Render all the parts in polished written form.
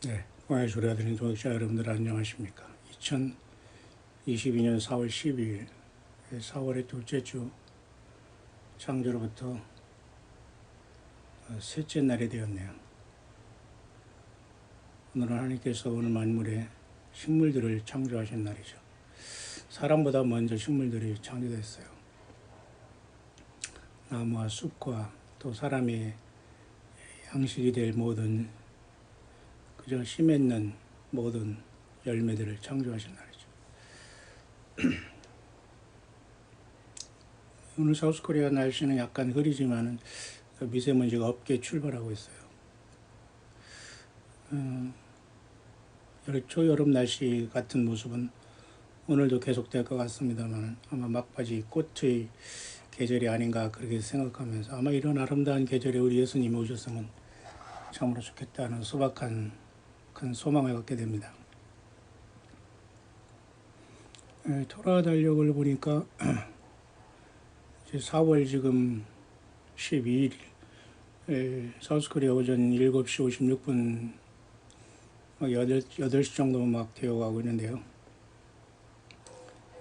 네, 오늘 조례드린 동역자 여러분들 안녕하십니까? 2022년 4월 12일, 4월의 둘째 주 창조로부터 셋째 날이 되었네요. 오늘은 하나님께서 오늘 만물의 식물들을 창조하신 날이죠. 사람보다 먼저 식물들이 창조됐어요. 나무와 숲과 또 사람의 양식이 될 모든 그저 씨 맺는 모든 열매들을 창조하신 날이죠. 오늘 사우스코리아 날씨는 약간 흐리지만 미세먼지가 없게 출발하고 있어요. 초여름 날씨 같은 모습은 오늘도 계속될 것 같습니다만 아마 막바지 꽃의 계절이 아닌가 그렇게 생각하면서 아마 이런 아름다운 계절에 우리 예수님이 오셨으면 참으로 좋겠다는 소박한 큰 소망을 갖게 됩니다. 토라 달력을 보니까 이제 4월 지금 12일 사우스코리아 오전 7시 56분 8시 정도 막 되어가고 있는데요.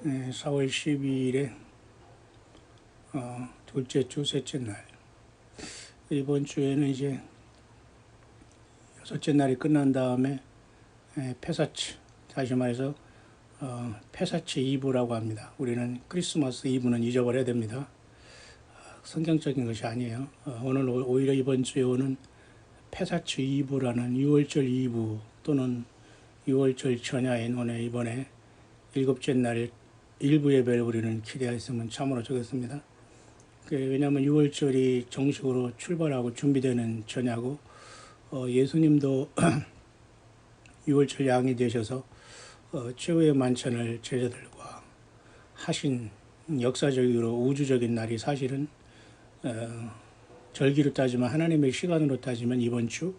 4월 12일에 둘째 주 셋째 날, 이번 주에는 이제 여섯째 날이 끝난 다음에 페사치, 다시 말해서 페사치 이브라고 합니다. 우리는 크리스마스 이브는 잊어버려야 됩니다. 성경적인 것이 아니에요. 오늘 오히려 이번 주에 오는 페사치 이브라는 6월절 이브 또는 6월절 전야인 오늘 이번에 일곱째 날 일부 예배를 우리는 기대했으면 참으로 좋겠습니다. 왜냐하면 6월절이 정식으로 출발하고 준비되는 전야고 예수님도 6월절 양이 되셔서 최후의 만찬을 제자들과 하신 역사적으로 우주적인 날이 사실은 절기로 따지면 하나님의 시간으로 따지면 이번 주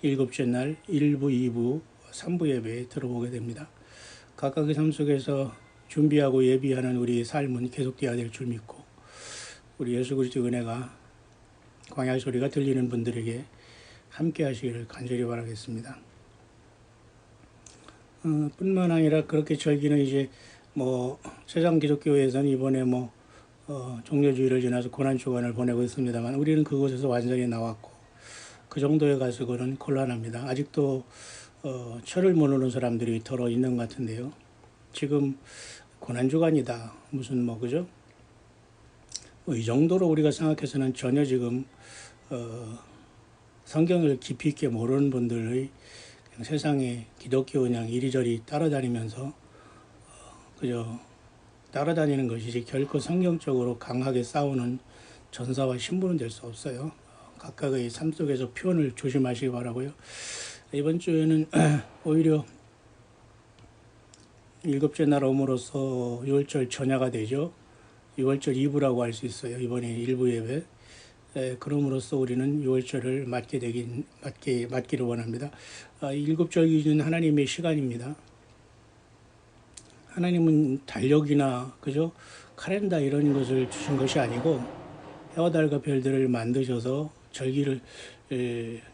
일곱째 날 1부, 2부, 3부 예배에 들어보게 됩니다. 각각의 삶 속에서 준비하고 예비하는 우리의 삶은 계속되어야 될 줄 믿고 우리 예수 그리스도의 은혜가 광야 소리가 들리는 분들에게 함께 하시기를 간절히 바라겠습니다. 뿐만 아니라 그렇게 절기는 이제 세상 기독교에서는 이번에 종려주의를 지나서 고난주간을 보내고 있습니다만 우리는 그곳에서 완전히 나왔고 그 정도에 가서는 곤란합니다. 아직도 철을 모르는 사람들이 더러 있는 것 같은데요. 지금 고난주간이다 무슨 그죠? 이 정도로 우리가 생각해서는 전혀 지금 성경을 깊이 있게 모르는 분들의 세상에 기독교 그냥 이리저리 따라다니면서 그저 따라다니는 것이지 결코 성경적으로 강하게 싸우는 전사와 신부는 될 수 없어요. 각각의 삶 속에서 표현을 조심하시기 바라고요. 이번 주에는 오히려 일곱째 날 오므로써 6월절 전야가 되죠. 6월절 이브라고 할 수 있어요. 이번에 일부 예배. 그럼으로써 우리는 6월절을 맞기를 원합니다. 일곱절 기준 하나님의 시간입니다. 하나님은 달력이나 그죠 카렌다 이런 것을 주신 것이 아니고 해와 달과 별들을 만드셔서 절기를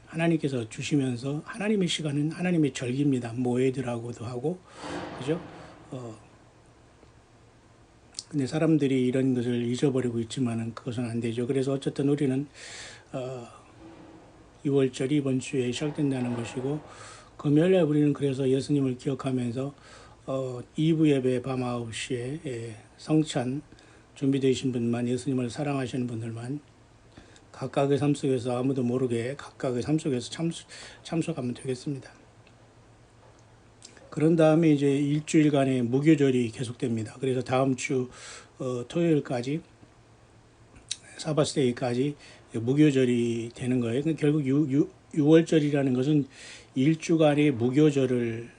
하나님께서 주시면서 하나님의 시간은 하나님의 절기입니다. 모에드라고도 하고 그죠? 근데 사람들이 이런 것을 잊어버리고 있지만은 그것은 안 되죠. 그래서 어쨌든 우리는 6월절이 이번 주에 시작된다는 것이고 금요일에 우리는 그래서 예수님을 기억하면서 2부 예배 밤 9시에 성찬 준비되신 분만 예수님을 사랑하시는 분들만 각각의 삶 속에서 아무도 모르게 각각의 삶 속에서 참석하면 되겠습니다. 그런 다음에 이제 일주일간의 무교절이 계속됩니다. 그래서 다음 주 토요일까지 사바스데이까지 무교절이 되는 거예요. 결국 6월절이라는 것은 일주간의 무교절을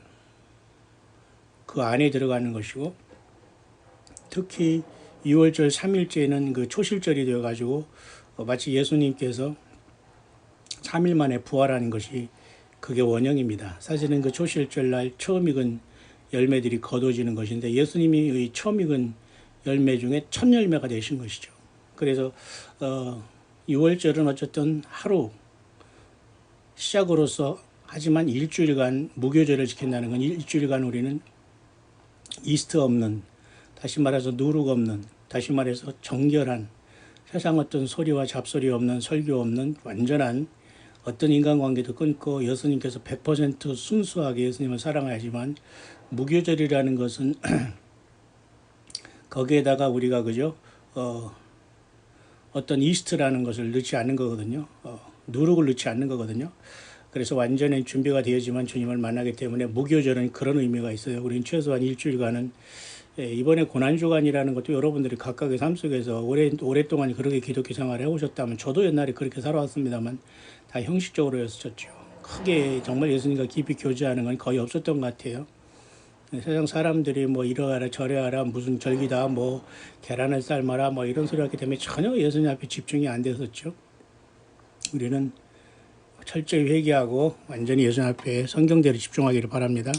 그 안에 들어가는 것이고 특히 6월절 3일째는 그 초실절이 되어가지고 마치 예수님께서 3일 만에 부활하는 것이 그게 원형입니다. 사실은 그 초실절 날 처음 익은 열매들이 거둬지는 것인데 예수님이 처음 익은 열매 중에 첫 열매가 되신 것이죠. 그래서 6월절은 어쨌든 하루 시작으로서 하지만 일주일간 무교절을 지킨다는 건 일주일간 우리는 이스트 없는, 다시 말해서 누룩 없는, 다시 말해서 정결한, 세상 어떤 소리와 잡소리 없는, 설교 없는 완전한 어떤 인간관계도 끊고 예수님께서 100% 순수하게 예수님을 사랑하지만 무교절이라는 것은 거기에다가 우리가 그죠 어떤 이스트라는 것을 넣지 않는 거거든요. 누룩을 넣지 않는 거거든요. 그래서 완전히 준비가 되어지만 주님을 만나기 때문에 무교절은 그런 의미가 있어요. 우리는 최소한 일주일간은 이번에 고난주간이라는 것도 여러분들이 각각의 삶 속에서 오랫동안 그렇게 기독교 생활을 해오셨다면 저도 옛날에 그렇게 살아왔습니다만 다 형식적으로 했었죠. 크게 정말 예수님과 깊이 교제하는 건 거의 없었던 것 같아요. 세상 사람들이 뭐 이러하라 저러하라 무슨 절기다 뭐 계란을 삶아라 뭐 이런 소리 하기 때문에 전혀 예수님 앞에 집중이 안 됐었죠. 우리는 철저히 회개하고 완전히 예수님 앞에 성경대로 집중하기를 바랍니다.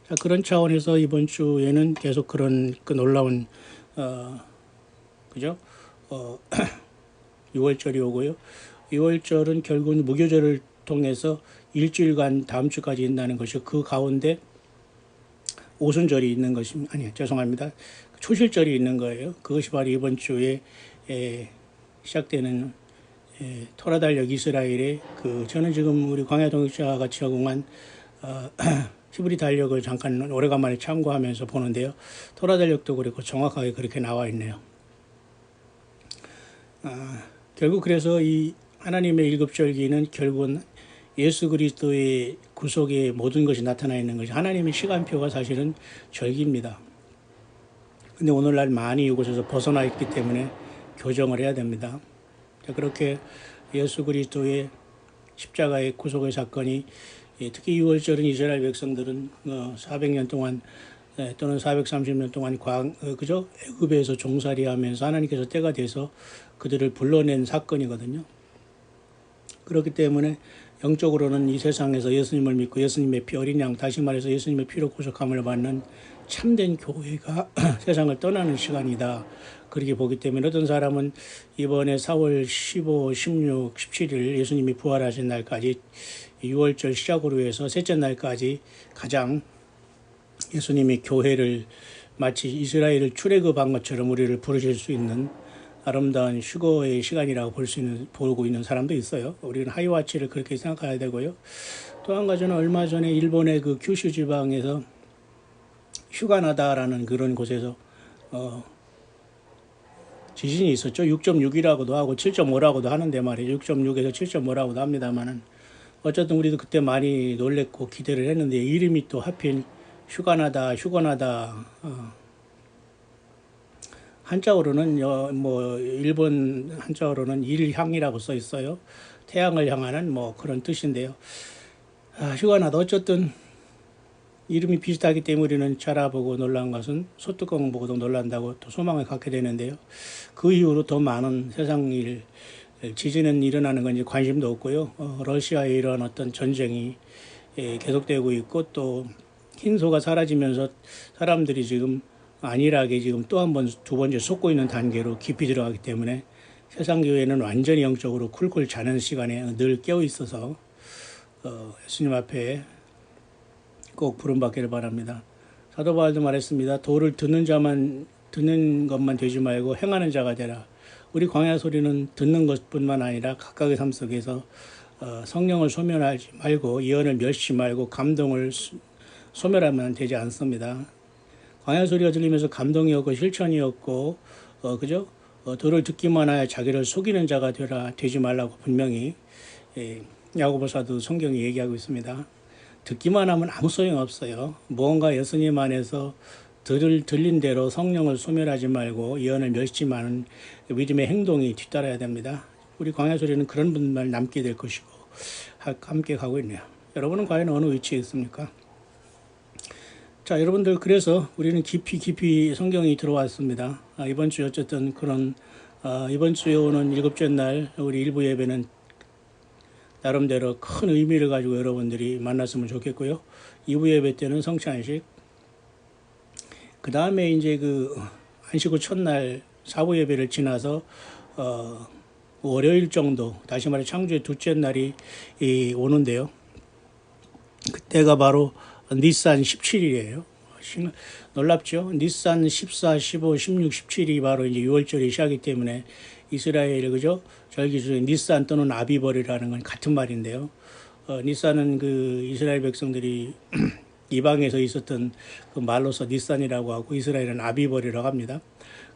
자, 그런 차원에서 이번 주에는 계속 그런 그 놀라운 그죠? 6월절이 오고요. 6월절은 결국은 무교절을 통해서 일주일간 다음 주까지 있다는 것이고 그 가운데 오순절이 있는 것이 아니요 죄송합니다. 초실절이 있는 거예요. 그것이 바로 이번 주에 시작되는 토라 달력 이스라엘의 저는 지금 우리 광야 동역자가 같이 제공한 히브리 달력을 잠깐 오래간만에 참고하면서 보는데요. 토라 달력도 그렇고 정확하게 그렇게 나와 있네요. 결국 그래서 이 하나님의 일곱절기는 결국은 예수 그리스도의 구속의 모든 것이 나타나 있는 것이 하나님의 시간표가 사실은 절기입니다. 근데 오늘날 많이 이곳에서 벗어나 있기 때문에 교정을 해야 됩니다. 그렇게 예수 그리스도의 십자가의 구속의 사건이 특히 6월절은 이스라엘 백성들은 400년 동안 또는 430년 동안 그죠? 애굽에서 종살이하면서 하나님께서 때가 돼서 그들을 불러낸 사건이거든요. 그렇기 때문에 영적으로는 이 세상에서 예수님을 믿고 예수님의 피 어린 양 다시 말해서 예수님의 피로 구속함을 받는 참된 교회가 세상을 떠나는 시간이다. 그렇게 보기 때문에 어떤 사람은 이번에 4월 15, 16, 17일 예수님이 부활하신 날까지 6월절 시작으로 해서 셋째 날까지 가장 예수님이 교회를 마치 이스라엘을 출애굽한 것처럼 우리를 부르실 수 있는 아름다운 휴거의 시간이라고 보고 있는 사람도 있어요. 우리는 하이와치를 그렇게 생각해야 되고요. 또 한 가지는 얼마 전에 일본의 그 규슈 지방에서 휴가나다라는 그런 곳에서 지진이 있었죠. 6.6이라고도 하고 7.5라고도 하는데 말이에요. 6.6에서 7.5라고도 합니다만은 어쨌든 우리도 그때 많이 놀랬고 기대를 했는데 이름이 또 하필 휴가나다 한자어로는 뭐 일본 한자어로는 일향이라고 써 있어요. 태양을 향하는 뭐 그런 뜻인데요. 휴가나다 어쨌든 이름이 비슷하기 때문에 우리는 자라보고 놀란 것은 소뚜껑 보고도 놀란다고 또 소망을 갖게 되는데요. 그 이후로 더 많은 세상 일, 지진은 일어나는 건 이제 관심도 없고요. 러시아의 이런 어떤 전쟁이 계속되고 있고 또 흰소가 사라지면서 사람들이 지금 안일하게 지금 또 한 번, 두 번째 솟고 있는 단계로 깊이 들어가기 때문에 세상 교회는 완전히 영적으로 쿨쿨 자는 시간에 늘 깨어 있어서 예수님 앞에 꼭 부름받기를 바랍니다. 사도 바울도 말했습니다. 도를 듣는 것만 되지 말고 행하는 자가 되라. 우리 광야 소리는 듣는 것뿐만 아니라 각각의 삶 속에서 성령을 소멸하지 말고 예언을 멸시 말고 감동을 소멸하면 되지 않습니다. 광야 소리가 들리면서 감동이었고 실천이었고 그죠? 도를 듣기만 하여 자기를 속이는 자가 되지 말라고 분명히 야고보서도 성경이 얘기하고 있습니다. 듣기만 하면 아무 소용 없어요. 무언가 예수님 안에서 들린 대로 성령을 소멸하지 말고 예언을 멸시하는 믿음의 행동이 뒤따라야 됩니다. 우리 광야 소리는 그런 분만 남게 될 것이고 함께 가고 있네요. 여러분은 과연 어느 위치에 있습니까? 자, 여러분들 그래서 우리는 깊이 성경이 들어왔습니다. 이번 주 어쨌든 그런 이번 주에 오는 일곱째 날 우리 일부 예배는 나름대로 큰 의미를 가지고 여러분들이 만났으면 좋겠고요. 2부 예배 때는 성찬식, 그 다음에 이제 안식 후 첫날 4부 예배를 지나서 월요일 정도, 다시 말해 창조의 둘째 날이 오는데요. 그때가 바로 니산 17일이에요. 놀랍죠? 니산 14, 15, 16, 17이 바로 이제 6월절이 시작이기 때문에 이스라엘 그죠? 절기 중에 니산 또는 아비벌이라는 건 같은 말인데요. 니산은 그 이스라엘 백성들이 이방에서 있었던 그 말로서 니산이라고 하고 이스라엘은 아비벌이라고 합니다.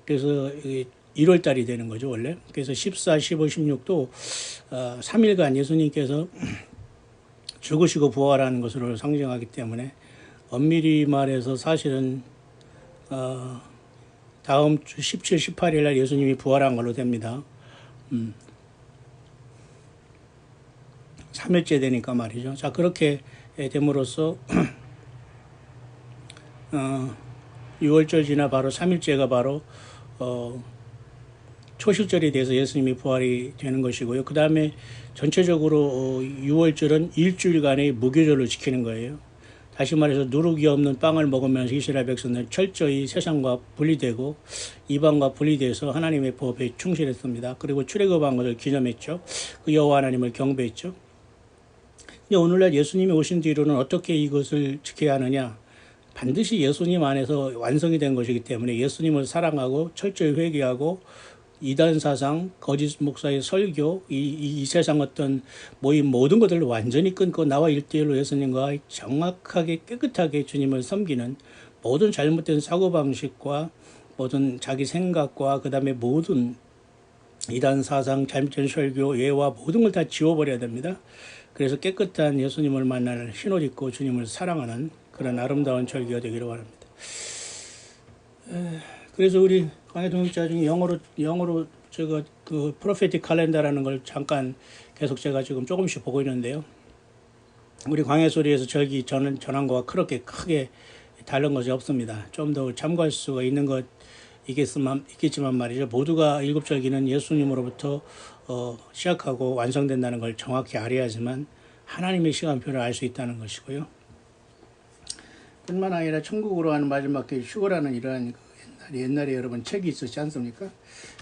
그래서 1월 달이 되는 거죠, 원래. 그래서 14, 15, 16도 3일간 예수님께서 죽으시고 부활하는 것으로 상징하기 때문에 엄밀히 말해서 사실은 다음 주 17, 18일 날 예수님이 부활한 걸로 됩니다. 3일째 되니까 말이죠. 자, 그렇게 됨으로써 6월절 지나 바로 3일째가 바로 초실절에 대해서 예수님이 부활이 되는 것이고요. 그 다음에 전체적으로 6월절은 일주일간의 무교절로 지키는 거예요. 다시 말해서 누룩이 없는 빵을 먹으면서 이스라엘 백성들은 철저히 세상과 분리되고 이방과 분리돼서 하나님의 법에 충실했습니다. 그리고 출애굽한 것을 기념했죠. 그 여호와 하나님을 경배했죠. 근데 오늘날 예수님이 오신 뒤로는 어떻게 이것을 지켜야 하느냐? 반드시 예수님 안에서 완성이 된 것이기 때문에 예수님을 사랑하고 철저히 회개하고 이단 사상, 거짓 목사의 설교, 이 세상 어떤 모임 모든 것들을 완전히 끊고 나와 일대일로 예수님과 정확하게 깨끗하게 주님을 섬기는 모든 잘못된 사고방식과 모든 자기 생각과 그 다음에 모든 이단 사상, 잘못된 설교, 예와 모든 걸 다 지워버려야 됩니다. 그래서 깨끗한 예수님을 만날 흰옷 입고 주님을 사랑하는 그런 아름다운 절기가 되기를 바랍니다. 그래서 우리 강해 동역자 중에 영어로 제가 그 프로페틱 칼렌더라는 걸 잠깐 계속 제가 지금 조금씩 보고 있는데요. 우리 광해 소리에서 절기 전한 거와 그렇게 크게 다른 것이 없습니다. 좀 더 참고할 수가 있는 것 있겠지만 말이죠. 모두가 일곱 절기는 예수님으로부터 시작하고 완성된다는 걸 정확히 알아야지만 하나님의 시간표를 알 수 있다는 것이고요. 뿐만 아니라 천국으로 하는 마지막 길 휴거라는 이러한 옛날에 여러분 책이 있었지 않습니까?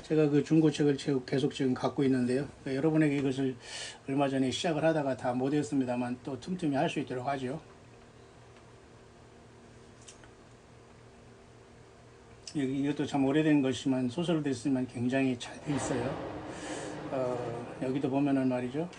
제가 그 중고책을 계속 지금 갖고 있는데요. 여러분에게 이것을 얼마 전에 시작을 하다가 다 못했습니다만 또 틈틈이 할 수 있도록 하죠. 이것도 참 오래된 것이지만 소설로 됐으면 굉장히 잘 돼 있어요. 여기도 보면은 말이죠.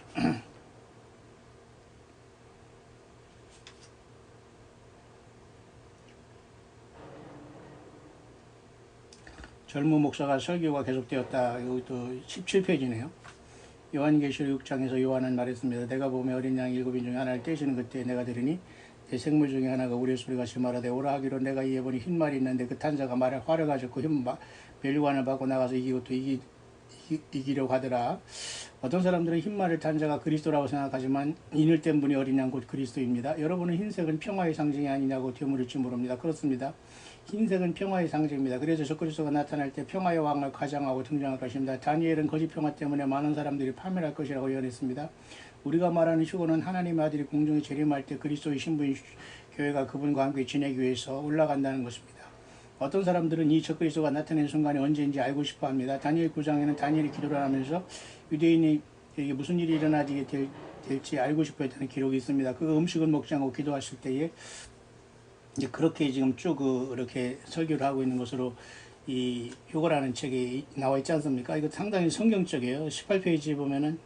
젊은 목사가 설교가 계속되었다. 여기도 17페이지네요. 요한계시록 6장에서 요한은 말했습니다. 내가 보며 어린 양 일곱인 중에 하나를 떼시는 그때 내가 들으니 내 생물 중에 하나가 우리의 소리같이 말하되 오라 하기로 내가 이에 보니 흰 말이 있는데 그 탄자가 말에 활을 가졌고 흰 멸류관을 받고 나가서 이기고 또 이기려고 하더라. 어떤 사람들은 흰 말을 탄자가 그리스도라고 생각하지만 인을 뗀 분이 어린 양 곧 그리스도입니다. 여러분은 흰색은 평화의 상징이 아니냐고 되물을지 모릅니다. 그렇습니다. 흰색은 평화의 상징입니다. 그래서 적그리스도가 나타날 때 평화의 왕을 가장하고 등장할 것입니다. 다니엘은 거짓 평화 때문에 많은 사람들이 파멸할 것이라고 예언했습니다. 우리가 말하는 휴거는 하나님의 아들이 공중에 재림할 때 그리스도의 신부인 교회가 그분과 함께 지내기 위해서 올라간다는 것입니다. 어떤 사람들은 이 적그리스도가 나타낸 순간이 언제인지 알고 싶어 합니다. 다니엘 9장에는 다니엘이 기도를 하면서 유대인이 무슨 일이 일어나게 될지 알고 싶어 했다는 기록이 있습니다. 그 음식을 먹지 않고 기도하실 때에 이제 그렇게 지금 쭉 이렇게 설교를 하고 있는 것으로 이 휴거라는 책이 나와 있지 않습니까? 이거 상당히 성경적이에요. 18페이지에 보면은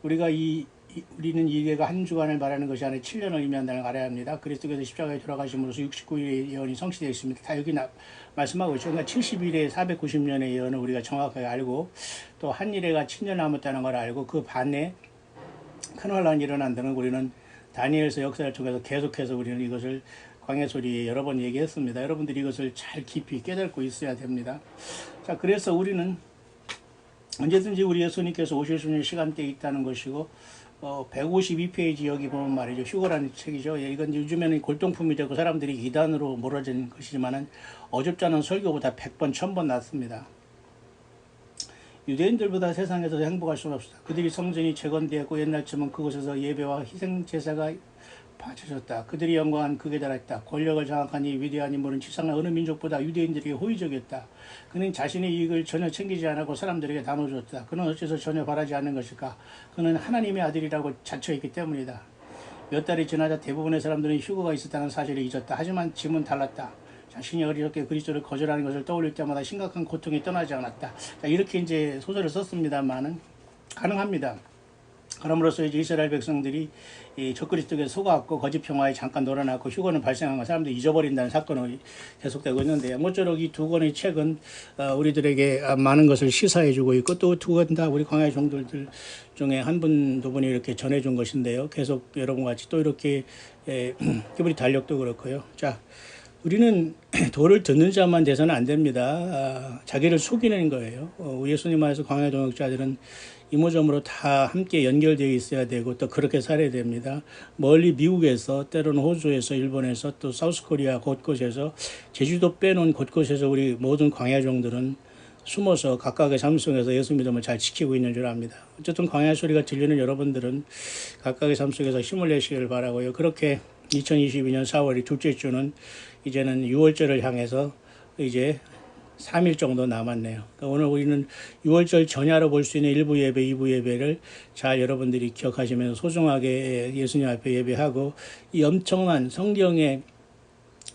우리는 이게가 한 주간을 말하는 것이 아니라 7년을 의미한다는 걸 알아야 합니다. 그리스도께서 십자가에 돌아가심으로써 69일의 예언이 성취되어 있습니다. 다 여기 말씀하고 있죠. 그러니까 70일에 490년의 예언을 우리가 정확하게 알고 또 한 일에가 7년 남았다는 걸 알고 그 반에 큰 환란이 일어난다는 우리는 다니엘서 역사를 통해서 계속해서 우리는 이것을 광해소리에 여러 번 얘기했습니다. 여러분들이 이것을 잘 깊이 깨닫고 있어야 됩니다. 자, 그래서 우리는 언제든지 우리 예수님께서 오실 수 있는 시간대에 있다는 것이고 152페이지 여기 보면 말이죠. 휴거라는 책이죠. 이건 요즘에는 골동품이 되고 사람들이 이단으로 몰아진 것이지만은 어줍잖은 설교보다 100번, 1000번 낫습니다. 유대인들보다 세상에서 행복할 수는 없습니다. 그들이 성전이 재건되었고 옛날처럼 그곳에서 예배와 희생제사가 바쳐졌다. 그들이 영광한 극에 달했다. 권력을 장악한 이 위대한 인물은 지상의 어느 민족보다 유대인들에게 호의적이었다. 그는 자신의 이익을 전혀 챙기지 않고 사람들에게 나눠줬다. 그는 어째서 전혀 바라지 않는 것일까? 그는 하나님의 아들이라고 자처했기 때문이다. 몇 달이 지나자 대부분의 사람들은 휴거가 있었다는 사실을 잊었다. 하지만 지금은 달랐다. 자신이 어리석게 그리스도를 거절하는 것을 떠올릴 때마다 심각한 고통이 떠나지 않았다. 자, 이렇게 이제 소설을 썼습니다만은 가능합니다. 그럼으로써 이제 이스라엘 백성들이 이 적그리스도에 속아갖고 거짓 평화에 잠깐 놀아놨고 휴거는 발생한 거 사람들이 잊어버린다는 사건이 계속되고 있는데, 모쪼록 이 두 권의 책은 우리들에게 많은 것을 시사해주고 있고, 또 두 권 다 우리 광야의 종들들 중에 한 분, 두 분이 이렇게 전해준 것인데요. 계속 여러분과 같이 또 이렇게 기분이 달력도 그렇고요. 자, 우리는 도를 듣는 자만 돼서는 안 됩니다. 자기를 속이는 거예요. 예수님 안에서 광야 동역자들은 이모저모로 다 함께 연결되어 있어야 되고 또 그렇게 살아야 됩니다. 멀리 미국에서, 때로는 호주에서, 일본에서, 또 사우스코리아 곳곳에서, 제주도 빼놓은 곳곳에서 우리 모든 광야종들은 숨어서 각각의 삶 속에서 예수 믿음을 잘 지키고 있는 줄 압니다. 어쨌든 광야 소리가 들리는 여러분들은 각각의 삶 속에서 힘을 내시길 바라고요. 그렇게 2022년 4월이 둘째 주는 이제는 6월절을 향해서 이제 3일 정도 남았네요. 그러니까 오늘 우리는 6월절 전야로 볼 수 있는 1부 예배, 2부 예배를 잘 여러분들이 기억하시면서 소중하게 예수님 앞에 예배하고, 이 엄청난 성경의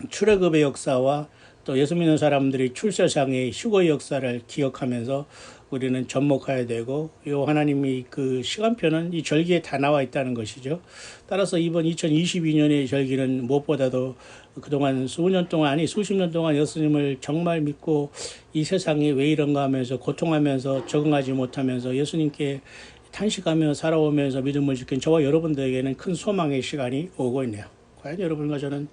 출애굽의 역사와 또 예수 믿는 사람들이 출세상의 휴거의 역사를 기억하면서 우리는 접목해야 되고, 요 하나님이 그 시간표는 이 절기에 다 나와 있다는 것이죠. 따라서 이번 2022년의 절기는 무엇보다도 그동안 수년 동안, 아니 수십 년 동안 예수님을 정말 믿고 이 세상이 왜 이런가 하면서 고통하면서 적응하지 못하면서 예수님께 탄식하며 살아오면서 믿음을 지킨 저와 여러분들에게는 큰 소망의 시간이 오고 있네요. 과연 여러분과 저는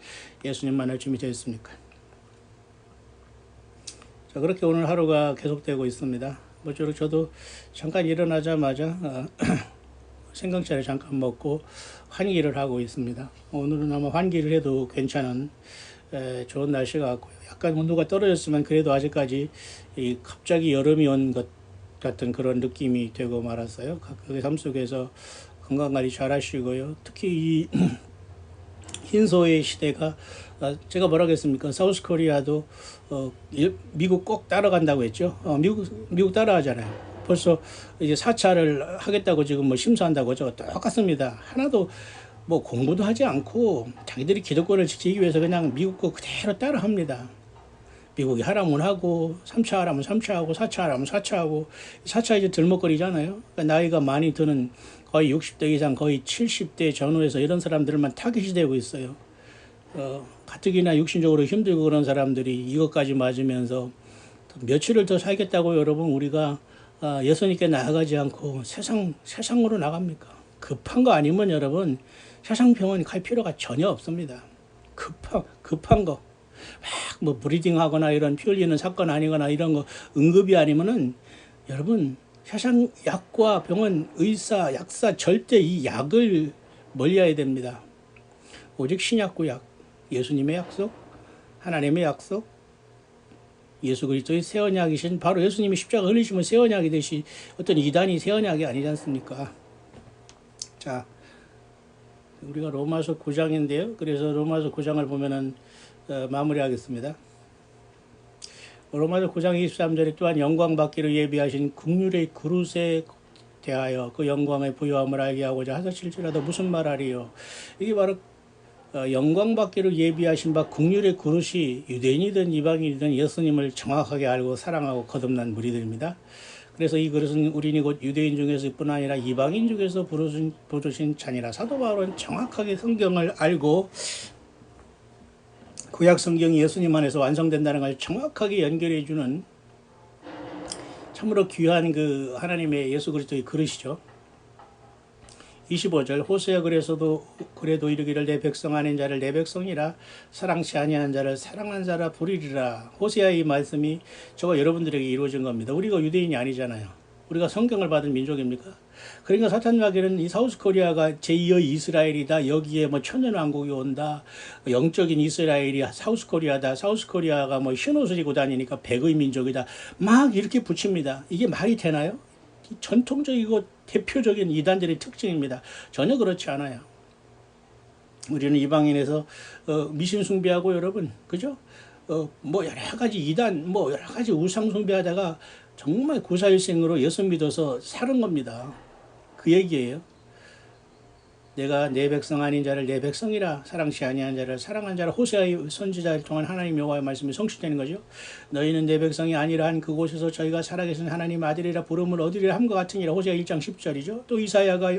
예수님만을 준비 되었습니까? 자, 그렇게 오늘 하루가 계속되고 있습니다. 모쪼록 저도 잠깐 일어나자마자 생강차를 잠깐 먹고 환기를 하고 있습니다. 오늘은 아마 환기를 해도 괜찮은 좋은 날씨가 같고요. 약간 온도가 떨어졌지만 그래도 아직까지 갑자기 여름이 온 것 같은 그런 느낌이 되고 말았어요. 각각의 삶 속에서 건강관리 잘 하시고요. 특히 이 흰소의 시대가, 제가 뭐라 그랬습니까? 사우스코리아도 미국 꼭 따라간다고 했죠. 미국 따라하잖아요. 벌써 이제 4차를 하겠다고 지금 뭐 심사한다고 저 똑같습니다. 하나도 뭐 공부도 하지 않고 자기들이 기득권을 지키기 위해서 그냥 미국 거 그대로 따라합니다. 미국이 하라면 하고 3차 하라면 3차 하고 4차 하라면 4차 하고, 4차 이제 들먹거리잖아요. 그러니까 나이가 많이 드는 거의 60대 이상, 거의 70대 전후에서 이런 사람들만 타깃이 되고 있어요. 가뜩이나 육신적으로 힘들고 그런 사람들이 이것까지 맞으면서 며칠을 더 살겠다고 여러분 우리가 예수님께 나아가지 않고 세상으로 나갑니까? 급한 거 아니면 여러분 세상 병원 갈 필요가 전혀 없습니다. 급한 거. 막 뭐 브리딩하거나 이런 피 흘리는 사건 아니거나 이런 거 응급이 아니면은 여러분 세상 약과 병원, 의사, 약사 절대 이 약을 멀리해야 됩니다. 오직 신약구약, 예수님의 약속, 하나님의 약속, 예수 그리스도의 새 언약이신 바로 예수님이 십자가 흘리시면 새 언약이 되시, 어떤 이단이 새 언약이 아니지 않습니까? 자, 우리가 로마서 9장인데요. 그래서 로마서 9장을 보면은 마무리하겠습니다. 로마서 9장 23절에 또한 영광 받기를 예비하신 국률의 그릇에 대하여 그 영광의 부요함을 알게 하고자 하셨을지라도 무슨 말하리요? 이게 바로 영광 받기를 예비하신 바 국률의 그릇이 유대인이든 이방인이든 예수님을 정확하게 알고 사랑하고 거듭난 무리들입니다. 그래서 이 그릇은 우리니 곧 유대인 중에서뿐 아니라 이방인 중에서 부르신 잔이라. 사도 바울은 정확하게 성경을 알고 구약 성경이 예수님 안에서 완성된다는 걸 정확하게 연결해 주는 참으로 귀한 그 하나님의 예수 그리스도의 그릇이죠. 25절 호세아 그래도 이르기를 내 백성 아닌 자를 내 백성이라 사랑치 아니하는 자를 사랑하는 자라 부리리라. 호세아의 말씀이 저와 여러분들에게 이루어진 겁니다. 우리가 유대인이 아니잖아요. 우리가 성경을 받은 민족입니까? 그러니까 사탄마귀는 이 사우스코리아가 제2의 이스라엘이다. 여기에 뭐 천년왕국이 온다. 영적인 이스라엘이 사우스코리아다. 사우스코리아가 뭐 흰옷을 입고 다니니까 백의 민족이다. 막 이렇게 붙입니다. 이게 말이 되나요? 전통적이고 대표적인 이단들의 특징입니다. 전혀 그렇지 않아요. 우리는 이방인에서 미신 숭배하고 여러분, 그죠? 뭐 여러 가지 이단, 뭐 여러 가지 우상 숭배하다가 정말 구사일생으로 예수 믿어서 사는 겁니다. 그 얘기예요. 내가 내 백성 아닌 자를 내 백성이라 사랑치 아니한 자를 사랑한 자를 호세아의 선지자를 통한 하나님 여호와의 말씀이 성취되는 거죠. 너희는 내 백성이 아니라 한 그곳에서 저희가 살아계신 하나님 아들이라 부름을 얻으리라 함과 같으니라. 호세아 1장 10절이죠. 또 이사야가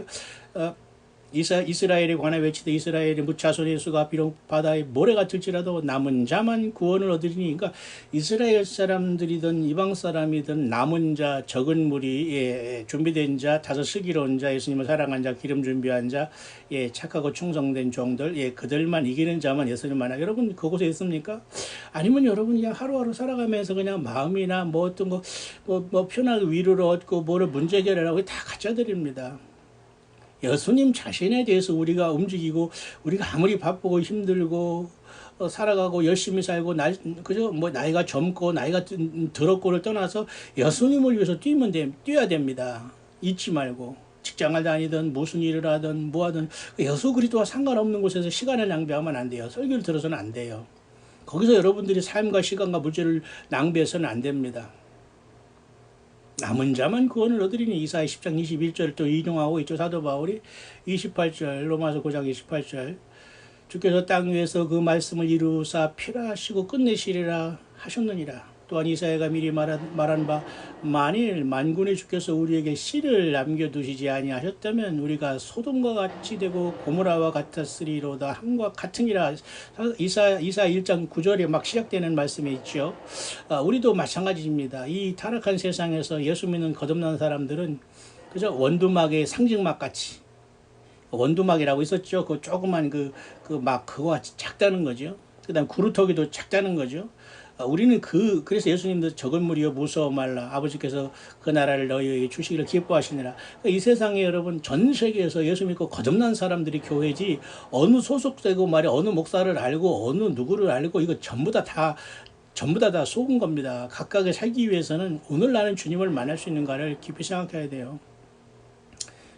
이스라엘에 관해 외치되 이스라엘의 무차손의 수가 비록 바다의 모래가 들지라도 남은 자만 구원을 얻으리니. 그러니까 이스라엘 사람들이든 이방 사람이든 남은 자, 적은 무리, 준비된 자, 다소 슬기로운 자, 예수님을 사랑한 자, 기름 준비한 자, 착하고 충성된 종들, 그들만 이기는 자만 예수님 만나. 여러분 그곳에 있습니까? 아니면 여러분 그냥 하루하루 살아가면서 그냥 마음이나 뭐 어떤 거 뭐 편하게 위로를 얻고 뭐를 문제 해결하고 다 가짜들입니다. 예수님 자신에 대해서 우리가 움직이고 우리가 아무리 바쁘고 힘들고 살아가고 열심히 살고 그저 뭐 나이가 젊고 나이가 들었고를 떠나서 예수님을 위해서 뛰어야 됩니다. 잊지 말고 직장을 다니든 무슨 일을 하든 뭐 하든 예수 그리스도와 상관없는 곳에서 시간을 낭비하면 안 돼요. 설교를 들어서는 안 돼요. 거기서 여러분들이 삶과 시간과 물질을 낭비해서는 안 됩니다. 남은 자만 구원을 얻으리니. 이사야 10장 21절 또 인용하고 있죠. 사도 바울이 28절 로마서 9장 28절 주께서 땅 위에서 그 말씀을 이루사 필하시고 끝내시리라 하셨느니라. 또한 이사야가 미리 말한 바 만일 만군의 주께서 우리에게 씨를 남겨두시지 아니하셨다면 우리가 소돔과 같이 되고 고모라와 같았으리로다 함과 같으니라. 이사야 1장 9절에 막 시작되는 말씀이 있죠. 우리도 마찬가지입니다. 이 타락한 세상에서 예수 믿는 거듭난 사람들은 그저 원두막의 상징막 같이, 원두막이라고 있었죠. 그 조그만 막 그거가 작다는 거죠. 그다음 구루터기도 작다는 거죠. 우리는 그래서 예수님도 적은 무리여 무서워 말라. 아버지께서 그 나라를 너희에게 주시기를 기뻐하시니라. 이 세상에 여러분 전 세계에서 예수 믿고 거듭난 사람들이 교회지 어느 소속되고 말이야 어느 목사를 알고 어느 누구를 알고 이거 전부 다 속은 겁니다. 각각의 살기 위해서는 오늘 나는 주님을 만날 수 있는가를 깊이 생각해야 돼요.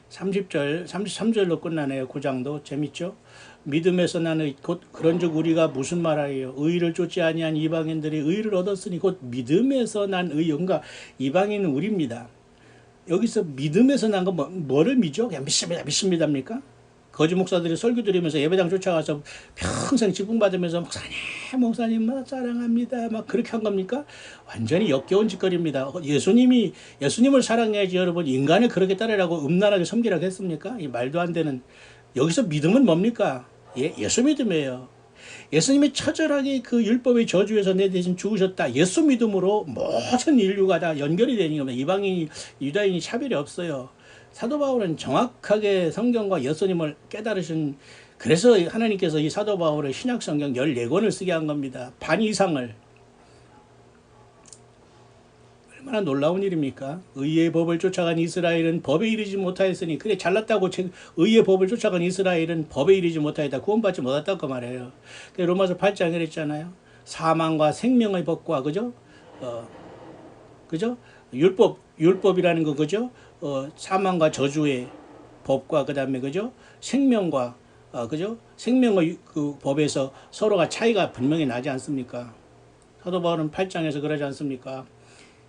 33절로 끝나네요. 9장도 재밌죠? 믿음에서 나는 곧 그런즉 우리가 무슨 말하리요? 의를 쫓지 아니한 이방인들이 의를 얻었으니 곧 믿음에서 난 의. 그러니까 이방인은 우리입니다. 여기서 믿음에서 난 거 뭐를 믿죠? 그냥 믿습니다입니까? 거짓 목사들이 설교 들으면서 예배당 쫓아가서 평생 직분 받으면서 목사님 사랑합니다 막 그렇게 한 겁니까? 완전히 역겨운 짓거리입니다. 예수님을 사랑해야지 여러분 인간을 그렇게 따르라고 음란하게 섬기라고 했습니까? 이 말도 안 되는. 여기서 믿음은 뭡니까? 예수 믿음이에요. 예수님이 처절하게 그 율법의 저주에서 내 대신 죽으셨다. 예수 믿음으로 모든 인류가 다 연결이 되는 겁니다. 이방인이 유다인이 차별이 없어요. 사도 바울은 정확하게 성경과 예수님을 깨달으신, 그래서 하나님께서 이 사도 바울의 신약 성경 14권을 쓰게 한 겁니다. 반 이상을. 얼마나 놀라운 일입니까? 의의 법을 쫓아간 이스라엘은 법에 이르지 못하였으니, 그래 잘났다고 의의 법을 쫓아간 이스라엘은 법에 이르지 못하였다. 구원받지 못했다고 말해요. 로마서 8장에 그랬잖아요. 사망과 생명의 법과 그죠? 율법이라는 거 그죠? 사망과 저주의 법과 그다음에 그죠? 생명과 그죠? 생명의 그 법에서 서로가 차이가 분명히 나지 않습니까? 사도 바울은 8장에서 그러지 않습니까?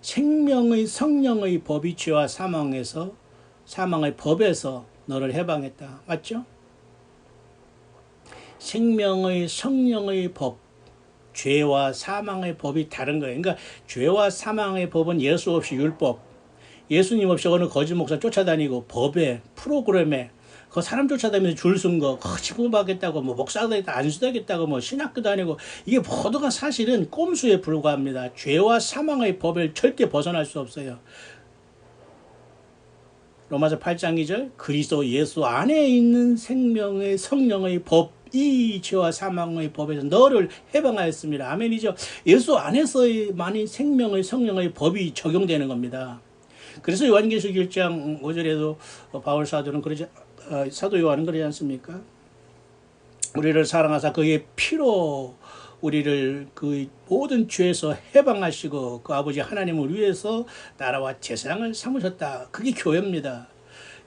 생명의 성령의 법이 죄와 사망의 법에서 너를 해방했다. 맞죠? 생명의 성령의 법, 죄와 사망의 법이 다른 거예요. 그러니까 죄와 사망의 법은 예수 없이 율법, 예수님 없이 어느 거짓 목사 쫓아다니고 법에 프로그램에 그 사람 쫓아다니면서 줄 쓴 거 직분받겠다고 뭐 목사도 안수되겠다고 뭐 신학교 다니고 이게 모두가 사실은 꼼수에 불과합니다. 죄와 사망의 법을 절대 벗어날 수 없어요. 로마서 8장 2절 그리스도 예수 안에 있는 생명의 성령의 법, 이 죄와 사망의 법에서 너를 해방하였습니다. 아멘이죠. 예수 안에서만이 생명의 성령의 법이 적용되는 겁니다. 그래서 요한계시록 1장 5절에도 바울 사도는 사도 요한은 그러지 않습니까? 우리를 사랑하사 그의 피로 우리를 그 모든 죄에서 해방하시고 그 아버지 하나님을 위해서 나라와 제사장을 삼으셨다. 그게 교회입니다.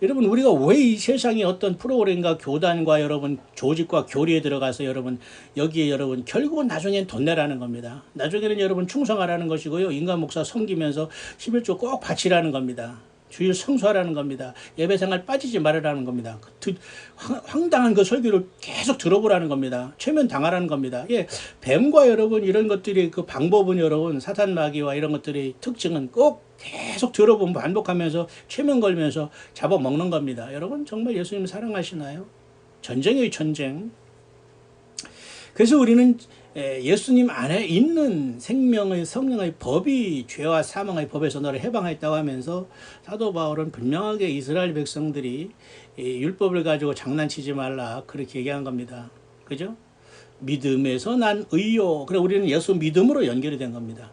여러분 우리가 왜 이 세상에 어떤 프로그램과 교단과 여러분 조직과 교리에 들어가서 여러분 여기에 여러분 결국은 나중엔 돈 내라는 겁니다. 나중에는 여러분 충성하라는 것이고요. 인간 목사 섬기면서 11조 꼭 바치라는 겁니다. 주일 성수하라는 겁니다. 예배생활 빠지지 말으라는 겁니다. 황당한 그 설교를 계속 들어보라는 겁니다. 최면 당하라는 겁니다. 예, 뱀과 여러분 이런 것들이 그 방법은 여러분 사탄 마귀와 이런 것들의 특징은 꼭 계속 들어보면 반복하면서 최면 걸면서 잡아먹는 겁니다. 여러분 정말 예수님 사랑하시나요? 전쟁의 전쟁. 그래서 우리는 예수님 안에 있는 생명의 성령의 법이 죄와 사망의 법에서 너를 해방했다고 하면서 사도 바울은 분명하게 이스라엘 백성들이 율법을 가지고 장난치지 말라 그렇게 얘기한 겁니다. 그죠? 믿음에서 난 의요. 그래 우리는 예수 믿음으로 연결이 된 겁니다.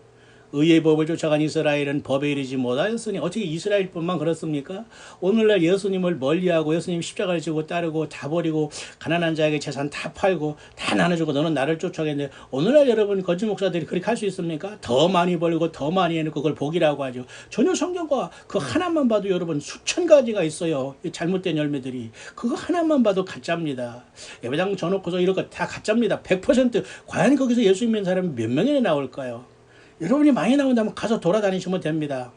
의의 법을 쫓아간 이스라엘은 법에 이르지 못하였으니 어떻게 이스라엘뿐만 그렇습니까? 오늘날 예수님을 멀리하고 예수님 십자가를 지고 따르고 다 버리고 가난한 자에게 재산 다 팔고 다 나눠주고 너는 나를 쫓아가겠는데 오늘날 여러분 거짓 목사들이 그렇게 할 수 있습니까? 더 많이 벌고 더 많이 해놓고 그걸 복이라고 하죠. 전혀 성경과 그 하나만 봐도 여러분 수천 가지가 있어요. 잘못된 열매들이. 그거 하나만 봐도 가짜입니다. 예배당 져놓고서 이런 거 다 가짜입니다. 100% 과연 거기서 예수 믿는 사람이 몇 명이나 나올까요? 여러분이 많이 나온다면 가서 돌아다니시면 됩니다.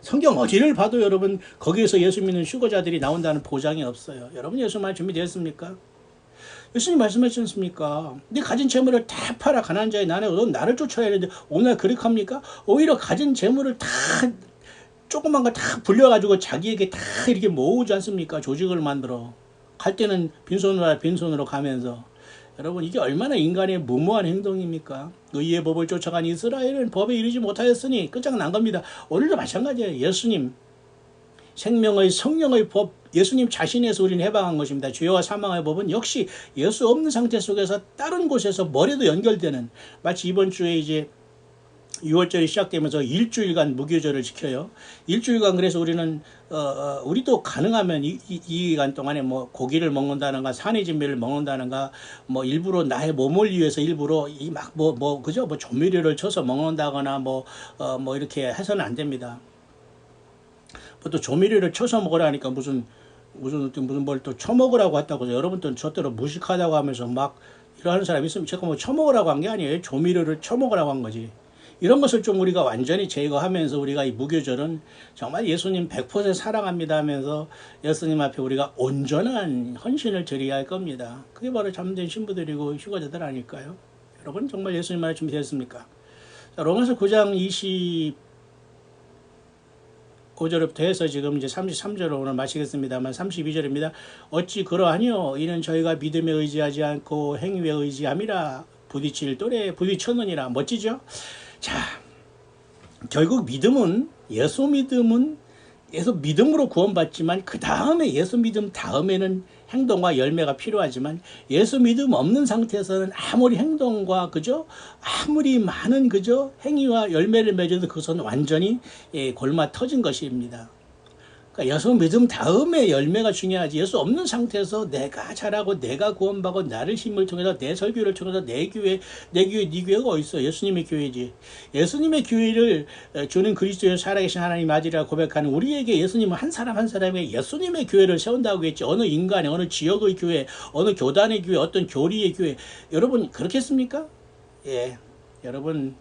성경 어디를 봐도 여러분 거기에서 예수 믿는 휴거자들이 나온다는 보장이 없어요. 여러분 예수 말 준비되었습니까? 예수님 말씀하시지 않습니까? 네 가진 재물을 다 팔아 가난한 자에 나눠 넌 나를 쫓아야 하는데 오늘 그렇게 합니까? 오히려 가진 재물을 다 조그만 거 다 불려가지고 자기에게 다 이렇게 모으지 않습니까? 조직을 만들어 갈 때는 빈손으로 가면서 여러분 이게 얼마나 인간의 무모한 행동입니까? 의의 법을 쫓아간 이스라엘은 법에 이르지 못하였으니 끝장난 겁니다. 오늘도 마찬가지예요. 예수님 생명의 성령의 법 예수님 자신에서 우리는 해방한 것입니다. 죄와 사망의 법은 역시 예수 없는 상태 속에서 다른 곳에서 머리도 연결되는 마치 이번 주에 이제 6월절이 시작되면서 일주일간 무교절을 지켜요. 일주일간 그래서 우리는 우리도 가능하면 이 기간 동안에 뭐 고기를 먹는다는가 산의 진미를 먹는다는가 뭐 일부러 나의 몸을 위해서 일부러 이 막 그죠 뭐 조미료를 쳐서 먹는다거나 뭐 이렇게 해서는 안 됩니다. 뭐 또 조미료를 쳐서 먹으라니까 무슨 뭘 또 쳐먹으라고 했다고 여러분 또 저대로 무식하다고 하면서 막 이러는 사람이 있으면 제가 뭐 쳐먹으라고 한 게 아니에요. 조미료를 쳐먹으라고 한 거지. 이런 것을 좀 우리가 완전히 제거하면서 우리가 이 무교절은 정말 예수님 100% 사랑합니다 하면서 예수님 앞에 우리가 온전한 헌신을 드려야 할 겁니다. 그게 바로 잠든 신부들이고 휴거자들 아닐까요? 여러분 정말 예수님 말 준비되었습니까? 자, 로마서 9장 25절부터 해서 지금 이제 33절로 오늘 마치겠습니다만 32절입니다. 어찌 그러하뇨? 이는 저희가 믿음에 의지하지 않고 행위에 의지함이라 부딪힐 또래 부딪혔느니라. 멋지죠? 자, 결국 예수 믿음으로 구원받지만 그 다음에 예수 믿음 다음에는 행동과 열매가 필요하지만 예수 믿음 없는 상태에서는 아무리 행동과 그죠 아무리 많은 그죠 행위와 열매를 맺어도 그것은 완전히 골마 터진 것입니다. 그러니까 예수 믿음 다음에 열매가 중요하지 예수 없는 상태에서 내가 잘하고 내가 구원받고 나를 힘을 통해서 내 설교를 통해서 내 교회 네 교회가 어딨어? 예수님의 교회지. 예수님의 교회를 주는 그리스도의 살아계신 하나님 아들이라 고백하는 우리에게 예수님은 한 사람 한 사람에게 예수님의 교회를 세운다고 했지 어느 인간의 어느 지역의 교회 어느 교단의 교회 어떤 교리의 교회 여러분 그렇겠습니까? 예, 여러분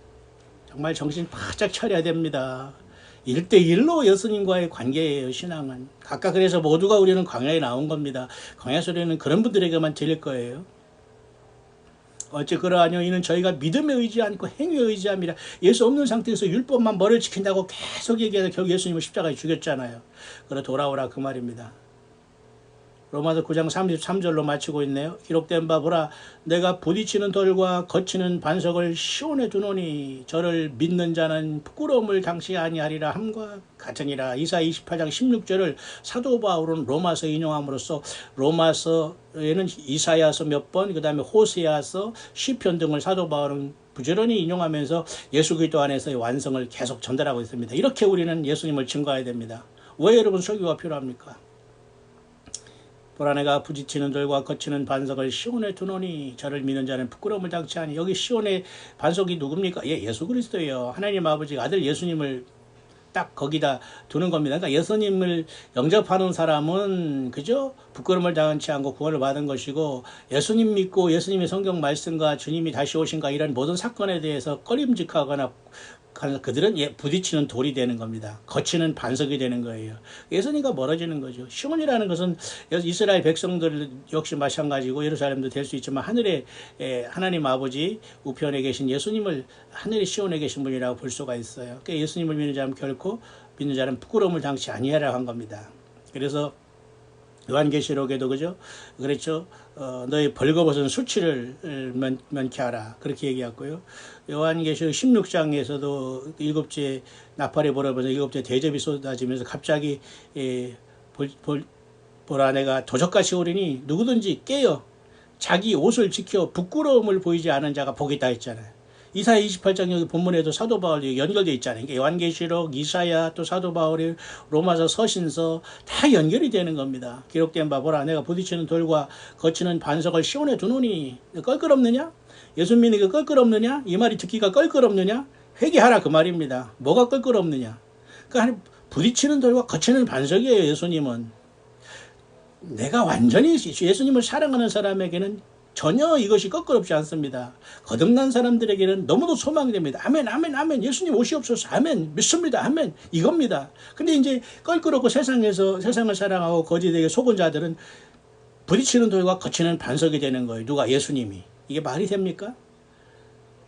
정말 정신 바짝 차려야 됩니다. 1대1로 예수님과의 관계예요. 신앙은. 각각 그래서 모두가 우리는 광야에 나온 겁니다. 광야 소리는 그런 분들에게만 들릴 거예요. 어찌 그러하뇨? 이는 저희가 믿음에 의지 않고 행위에 의지함이라. 예수 없는 상태에서 율법만 머리를 지킨다고 계속 얘기해서 결국 예수님을 십자가에 죽였잖아요. 그래 돌아오라 그 말입니다. 로마서 9장 33절로 마치고 있네요. 기록된 바 보라 내가 부딪히는 돌과 거치는 반석을 시온에 두노니 저를 믿는 자는 부끄러움을 당치 아니하리라 함과 같으니라. 이사야 28장 16절을 사도 바울은 로마서 인용함으로써 로마서에는 이사야서 몇 번 그 다음에 호세아서 시편 등을 사도 바울은 부지런히 인용하면서 예수 그리스도 안에서의 완성을 계속 전달하고 있습니다. 이렇게 우리는 예수님을 증거해야 됩니다. 왜 여러분 설교가 필요합니까? 보라 내가 부딪히는 돌과 거치는 반석을 시온에 두노니 저를 믿는 자는 부끄러움을 당치 아니. 여기 시온의 반석이 누굽니까? 예수 그리스도예요. 하나님 아버지가 아들 예수님을 딱 거기다 두는 겁니다. 그러니까 예수님을 영접하는 사람은 그죠? 부끄러움을 당치 않고 구원을 받은 것이고 예수님 믿고 예수님의 성경 말씀과 주님이 다시 오신가 이런 모든 사건에 대해서 꺼림직하거나 그들은 부딪히는 돌이 되는 겁니다. 거치는 반석이 되는 거예요. 예수님과 멀어지는 거죠. 시온이라는 것은 이스라엘 백성들 역시 마찬가지고 예루살렘도 될 수 있지만 하늘에 하나님 아버지 우편에 계신 예수님을 하늘의 시온에 계신 분이라고 볼 수가 있어요. 그러니까 예수님을 믿는 자는 결코 믿는 자는 부끄러움을 당치 아니하라 한 겁니다. 그래서 요한계시록에도 그죠? 그랬죠. 너희 벌거벗은 수치를 면케하라. 그렇게 얘기했고요. 요한계시록 16장에서도 일곱째 나팔이 불어면서 일곱째 대접이 쏟아지면서 갑자기 보라 내가 도적같이 오리니 누구든지 깨어 자기 옷을 지켜 부끄러움을 보이지 않은 자가 복이 있다 했잖아요. 이사야 28장 여기 본문에도 사도 바울이 연결되어 있잖아요. 요한계시록, 이사야, 또 사도 바울이 로마서, 서신서 다 연결이 되는 겁니다. 기록된 바 보라 내가 부딪히는 돌과 거치는 반석을 시온에 두노니 껄끄럽느냐? 예수 믿는 게 껄끄럽느냐? 이 말이 듣기가 껄끄럽느냐? 회개하라 그 말입니다. 뭐가 껄끄럽느냐? 그러니까 부딪히는 돌과 거치는 반석이에요. 예수님은. 내가 완전히 예수님을 사랑하는 사람에게는 전혀 이것이 껄끄럽지 않습니다. 거듭난 사람들에게는 너무도 소망이 됩니다. 아멘, 아멘, 아멘. 예수님 오시옵소서. 아멘. 믿습니다. 아멘. 이겁니다. 근데 이제 껄끄럽고 세상에서 세상을 사랑하고 거짓에게 속은 자들은 부딪히는 돌과 거치는 반석이 되는 거예요. 누가? 예수님이. 이게 말이 됩니까?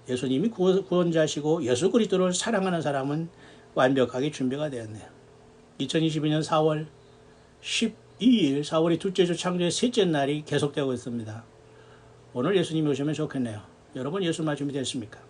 예수님이 구원자시고 예수 그리스도를 사랑하는 사람은 완벽하게 준비가 되었네요. 2022년 4월 12일 4월이 둘째 주 창조의 셋째 날이 계속되고 있습니다. 오늘 예수님이 오시면 좋겠네요. 여러분 예수 맞춤이 됐습니까?